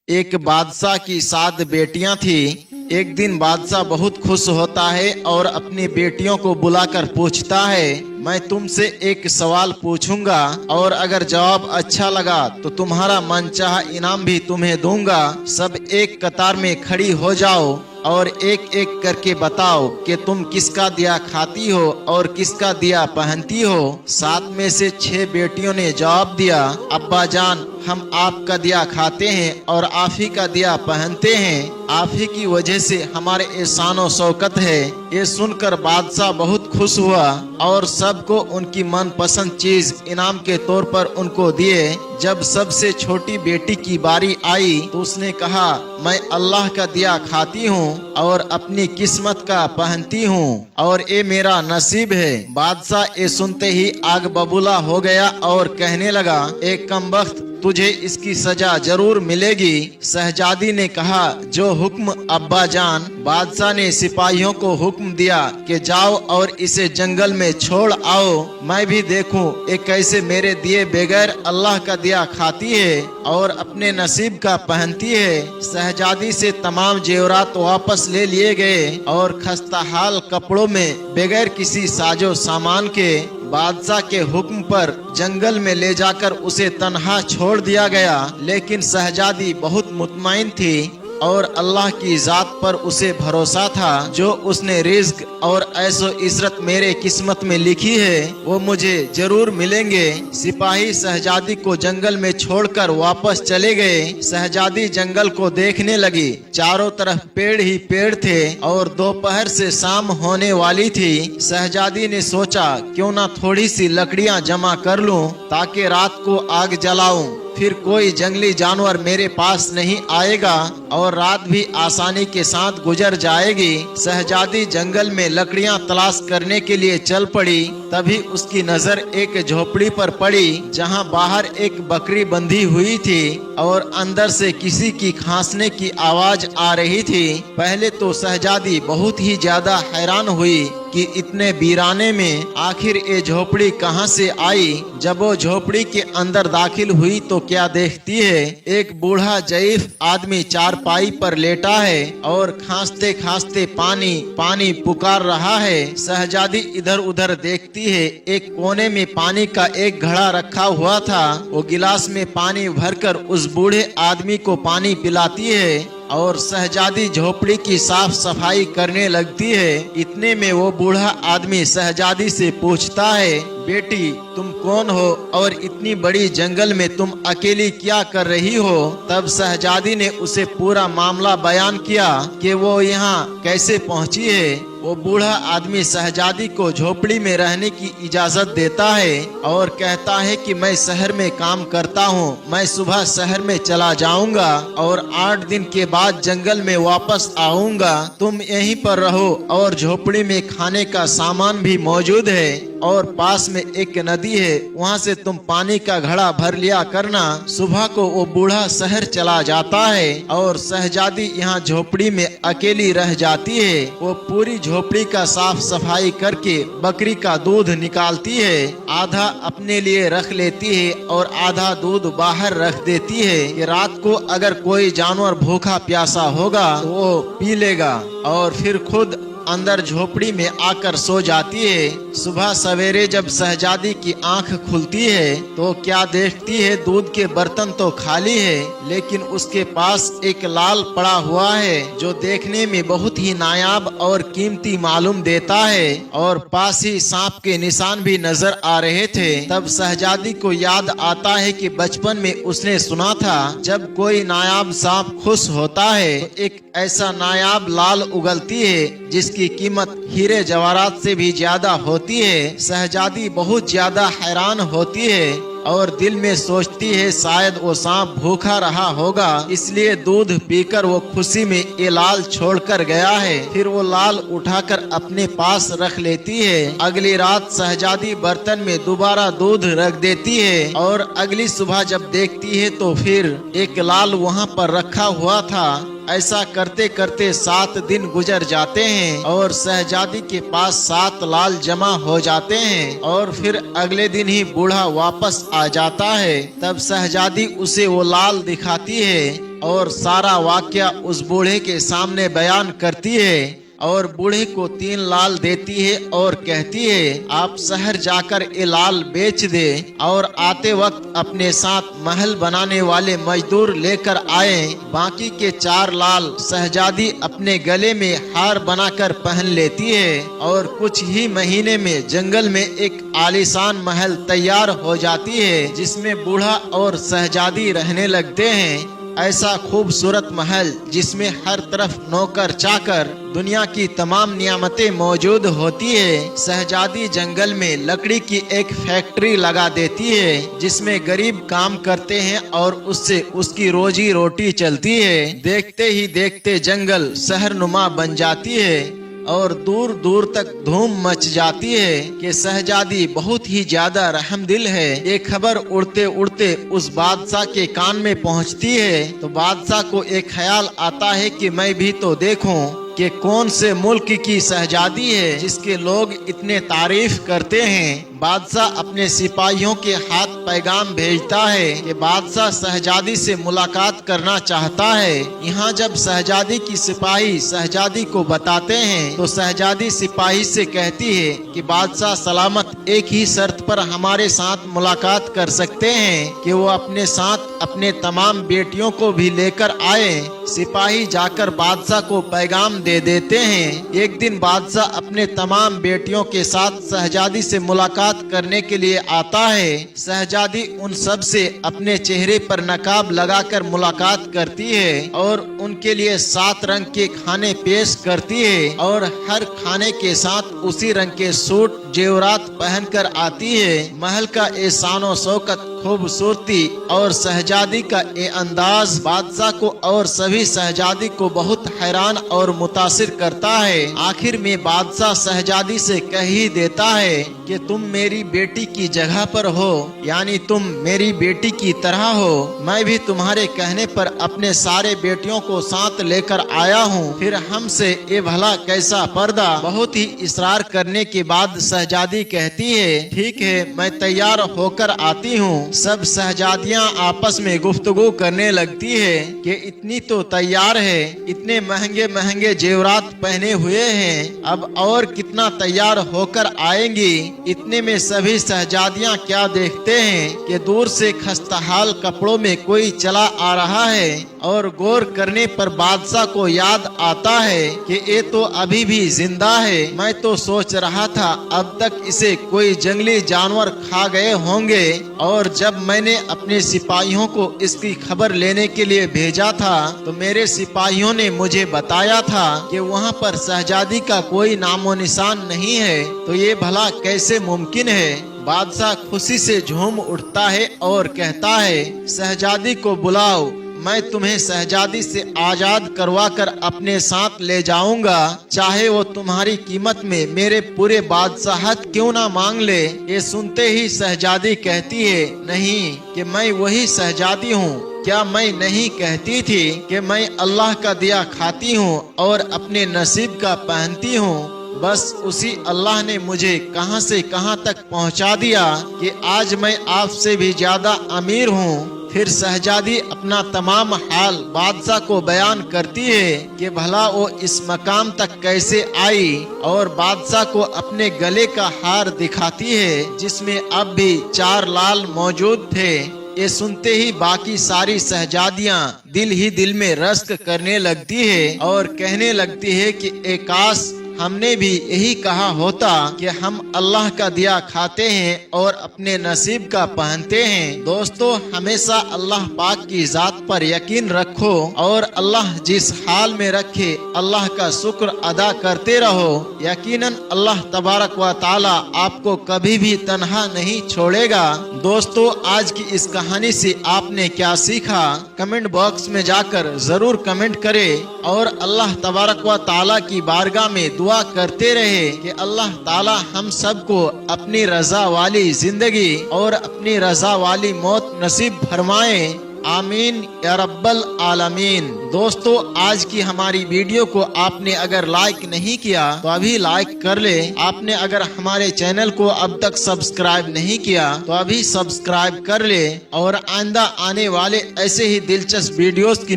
एक बादशाह की 7 बेटियां थी। एक दिन बादशाह बहुत खुश होता है और अपनी बेटियों को बुलाकर पूछता है, मैं तुमसे एक सवाल पूछूंगा और अगर जवाब अच्छा लगा तो तुम्हारा मनचाहा इनाम भी तुम्हें दूंगा। सब एक कतार में खड़ी हो जाओ और एक एक करके बताओ कि तुम किसका दिया खाती हो और किसका दिया पहनती हो। 7 में से 6 बेटियों ने जवाब दिया, अब्बा जान, हम आपका दिया खाते हैं और आप ही का दिया पहनते हैं। आप ही की वजह से हमारे एहसानो शौकत है। ये सुनकर बादशाह बहुत खुश हुआ और सबको उनकी मनपसंद चीज इनाम के तौर पर उनको दिए। जब सबसे छोटी बेटी की बारी आई तो उसने कहा, मैं अल्लाह का दिया खाती हूँ और अपनी किस्मत का पहनती हूँ और ये मेरा नसीब है। बादशाह ये सुनते ही आग बबूला हो गया और कहने लगा, एक कमबख्त, तुझे इसकी सजा जरूर मिलेगी। शहजादी ने कहा, जो हुक्म अब्बा जान। बादशाह ने सिपाहियों को हुक्म दिया कि जाओ और इसे जंगल में छोड़ आओ, मैं भी देखूं ये कैसे मेरे दिए बगैर अल्लाह का दिया खाती है और अपने नसीब का पहनती है। शहजादी से तमाम जेवरात वापस ले लिए गए और खस्ताहाल कपड़ों में बगैर किसी साजो सामान के बादशाह के हुक्म पर जंगल में ले जाकर उसे तन्हा छोड़ दिया गया। लेकिन शहजादी बहुत मुतमईन थी और अल्लाह की जात पर उसे भरोसा था। जो उसने रिज्क और ऐसो इज़्ज़त मेरे किस्मत में लिखी है वो मुझे जरूर मिलेंगे। सिपाही शहजादी को जंगल में छोड़कर वापस चले गए। शहजादी जंगल को देखने लगी। चारों तरफ पेड़ ही पेड़ थे और दोपहर से शाम होने वाली थी। शहजादी ने सोचा, क्यों ना थोड़ी सी लकड़ियां जमा कर लूं ताकि रात को आग जलाऊं, फिर कोई जंगली जानवर मेरे पास नहीं आएगा और रात भी आसानी के साथ गुजर जाएगी। शहजादी जंगल में लकड़ियां तलाश करने के लिए चल पड़ी। तभी उसकी नजर एक झोपड़ी पर पड़ी जहां बाहर एक बकरी बंधी हुई थी और अंदर से किसी की खांसने की आवाज आ रही थी। पहले तो शहजादी बहुत ही ज्यादा हैरान हुई कि इतने वीराने में आखिर ये झोपड़ी कहां से आई। जब वो झोपड़ी के अंदर दाखिल हुई तो क्या देखती है, एक बूढ़ा जईफ आदमी चारपाई पर लेटा है और खांसते खांसते पानी पानी पुकार रहा है। शहजादी इधर उधर देखती है। एक कोने में पानी का एक घड़ा रखा हुआ था। वो गिलास में पानी भरकर उस बूढ़े आदमी को पानी पिलाती है और शहजादी झोपड़ी की साफ सफाई करने लगती है। इतने में वो बूढ़ा आदमी शहजादी से पूछता है, बेटी, तुम कौन हो और इतनी बड़ी जंगल में तुम अकेली क्या कर रही हो। तब शहजादी ने उसे पूरा मामला बयान किया कि वो यहाँ कैसे पहुँची है। वो बूढ़ा आदमी शहजादी को झोपड़ी में रहने की इजाजत देता है और कहता है कि मैं शहर में काम करता हूँ, मैं सुबह शहर में चला जाऊंगा और 8 दिन के बाद जंगल में वापस आऊंगा। तुम यहीं पर रहो और झोपड़ी में खाने का सामान भी मौजूद है और पास में एक नदी है, वहाँ से तुम पानी का घड़ा भर लिया करना। सुबह को वो बूढ़ा शहर चला जाता है और शहजादी यहाँ झोपड़ी में अकेली रह जाती है। वो पूरी झोपड़ी का साफ सफाई करके बकरी का दूध निकालती है, आधा अपने लिए रख लेती है और आधा दूध बाहर रख देती है कि रात को अगर कोई जानवर भूखा प्यासा होगा तो वो पी लेगा और फिर खुद अंदर झोपड़ी में आकर सो जाती है। सुबह सवेरे जब शहजादी की आंख खुलती है तो क्या देखती है, दूध के बर्तन तो खाली है लेकिन उसके पास एक लाल पड़ा हुआ है जो देखने में बहुत ही नायाब और कीमती मालूम देता है और पास ही सांप के निशान भी नजर आ रहे थे। तब शहजादी को याद आता है कि बचपन में उसने सुना था, जब कोई नायाब सांप खुश होता है तो एक ऐसा नायाब लाल उगलती है जिसकी कीमत हीरे जवाहरात से भी ज्यादा होती है। शहजादी बहुत ज्यादा हैरान होती है और दिल में सोचती है, शायद वो सांप भूखा रहा होगा इसलिए दूध पीकर वो खुशी में ये लाल छोड़कर गया है। फिर वो लाल उठाकर अपने पास रख लेती है। अगली रात शहजादी बर्तन में दोबारा दूध रख देती है और अगली सुबह जब देखती है तो फिर एक लाल वहाँ पर रखा हुआ था। ऐसा करते करते 7 दिन गुजर जाते हैं और शहजादी के पास 7 लाल जमा हो जाते हैं और फिर अगले दिन ही बूढ़ा वापस आ जाता है। तब शहजादी उसे वो लाल दिखाती है और सारा वाकया उस बूढ़े के सामने बयान करती है और बूढ़े को 3 लाल देती है और कहती है, आप शहर जाकर ये लाल बेच दे और आते वक्त अपने साथ महल बनाने वाले मजदूर लेकर आए। बाकी के 4 लाल शहजादी अपने गले में हार बनाकर पहन लेती है और कुछ ही महीने में जंगल में एक आलीशान महल तैयार हो जाती है, जिसमें बूढ़ा और शहजादी रहने लगते हैं। ऐसा खूबसूरत महल जिसमें हर तरफ नौकर चाकर दुनिया की तमाम नियामतें मौजूद होती है। शहजादी जंगल में लकड़ी की एक फैक्ट्री लगा देती है, जिसमें गरीब काम करते हैं और उससे उसकी रोजी रोटी चलती है। देखते ही देखते जंगल शहरनुमा बन जाती है और दूर दूर तक धूम मच जाती है कि शहजादी बहुत ही ज्यादा रहमदिल है। ये खबर उड़ते उड़ते उस बादशाह के कान में पहुंचती है तो बादशाह को एक ख्याल आता है कि मैं भी तो देखूं कि कौन से मुल्क की शहजादी है जिसके लोग इतने तारीफ करते हैं। बादशाह अपने सिपाहियों के हाथ पैगाम भेजता है कि बादशाह शहजादी से मुलाकात करना चाहता है। यहाँ जब शहजादी की सिपाही शहजादी को बताते हैं तो शहजादी सिपाही से कहती है कि बादशाह सलामत एक ही शर्त पर हमारे साथ मुलाकात कर सकते हैं कि वो अपने साथ अपने तमाम बेटियों को भी लेकर आए। सिपाही जाकर बादशाह को पैगाम दे देते हैं। एक दिन बादशाह अपने तमाम बेटियों के साथ शहजादी से मुलाकात करने के लिए आता है। शहजादी उन सब से अपने चेहरे पर नकाब लगाकर मुलाकात करती है और उनके लिए 7 रंग के खाने पेश करती है और हर खाने के साथ उसी रंग के सूट जेवरात पहनकर आती है। महल का ये शानो शौकत, खूबसूरती और शहजादी का ये अंदाज बादशाह को और सभी शहजादी को बहुत हैरान और मुतासिर करता है। आखिर में बादशाह शहजादी से कह ही देता है कि तुम मेरी बेटी की जगह पर हो, यानी तुम मेरी बेटी की तरह हो। मैं भी तुम्हारे कहने पर अपने सारे बेटियों को साथ लेकर आया हूँ। फिर हमसे ये भला कैसा पर्दा। बहुत ही इसरार करने के बाद शहजादी कहती है, ठीक है, मैं तैयार होकर आती हूँ। सब शहजादियाँ आपस में गुफ्तगू करने लगती है कि इतनी तो तैयार है, इतने महंगे महंगे जेवरात पहने हुए हैं, अब और कितना तैयार होकर आएंगी। इतने में सभी शहजादियाँ क्या देखते हैं कि दूर से खस्ताहाल कपड़ों में कोई चला आ रहा है और गौर करने पर बादशाह को याद आता है कि ये तो अभी भी जिंदा है। मैं तो सोच रहा था अब तक इसे कोई जंगली जानवर खा गए होंगे, और जब मैंने अपने सिपाहियों को इसकी खबर लेने के लिए भेजा था तो मेरे सिपाहियों ने मुझे बताया था कि वहाँ पर शहजादी का कोई नामो निशान नहीं है। तो ये भला कैसे मुमकिन है। बादशाह खुशी से झूम उठता है और कहता है, शहजादी को बुलाओ, मैं तुम्हें शहजादी से आजाद करवा कर अपने साथ ले जाऊंगा, चाहे वो तुम्हारी कीमत में मेरे पूरे बादशाहत क्यों ना मांग ले। ये सुनते ही शहजादी कहती है, नहीं, कि मैं वही शहजादी हूँ। क्या मैं नहीं कहती थी कि मैं अल्लाह का दिया खाती हूँ और अपने नसीब का पहनती हूँ। बस उसी अल्लाह ने मुझे कहां से कहां तक पहुंचा दिया कि आज मैं आपसे भी ज्यादा अमीर हूं। फिर शहजादी अपना तमाम हाल बादशाह को बयान करती है कि भला वो इस मकाम तक कैसे आई, और बादशाह को अपने गले का हार दिखाती है जिसमें अब भी 4 लाल मौजूद थे। ये सुनते ही बाकी सारी शहजादियां दिल ही दिल में रश्क करने लगती है और कहने लगती है कि ए काश हमने भी यही कहा होता कि हम अल्लाह का दिया खाते हैं और अपने नसीब का पहनते हैं। दोस्तों, हमेशा अल्लाह पाक की जात पर यकीन रखो और अल्लाह जिस हाल में रखे अल्लाह का शुक्र अदा करते रहो। यकीनन अल्लाह तबारक व ताला आपको कभी भी तन्हा नहीं छोड़ेगा। दोस्तों, आज की इस कहानी से आपने क्या सीखा, कमेंट बॉक्स में जाकर जरूर कमेंट करें और अल्लाह तबारक व ताला की बारगाह में दुआ करते रहे कि अल्लाह ताला हम सबको अपनी रजा वाली जिंदगी और अपनी रजा वाली मौत नसीब फरमाए। आमीन या रब्बल आलमीन। दोस्तों, आज की हमारी वीडियो को आपने अगर लाइक नहीं किया तो अभी लाइक कर ले। आपने अगर हमारे चैनल को अब तक सब्सक्राइब नहीं किया तो अभी सब्सक्राइब कर ले, और आइंदा आने वाले ऐसे ही दिलचस्प वीडियोस की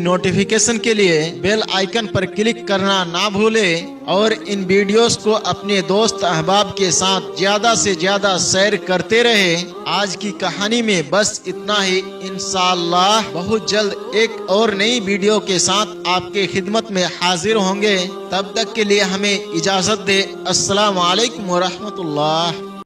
नोटिफिकेशन के लिए बेल आइकन पर क्लिक करना ना भूले, और इन वीडियोस को अपने दोस्त अहबाब के साथ ज्यादा से ज्यादा शेयर करते रहे। आज की कहानी में बस इतना ही। इंशाअल्लाह बहुत जल्द एक और नई वीडियो के साथ आपके खिदमत में हाजिर होंगे। तब तक के लिए हमें इजाजत दे। अस्सलाम वालेकुम व रहमतुल्लाह।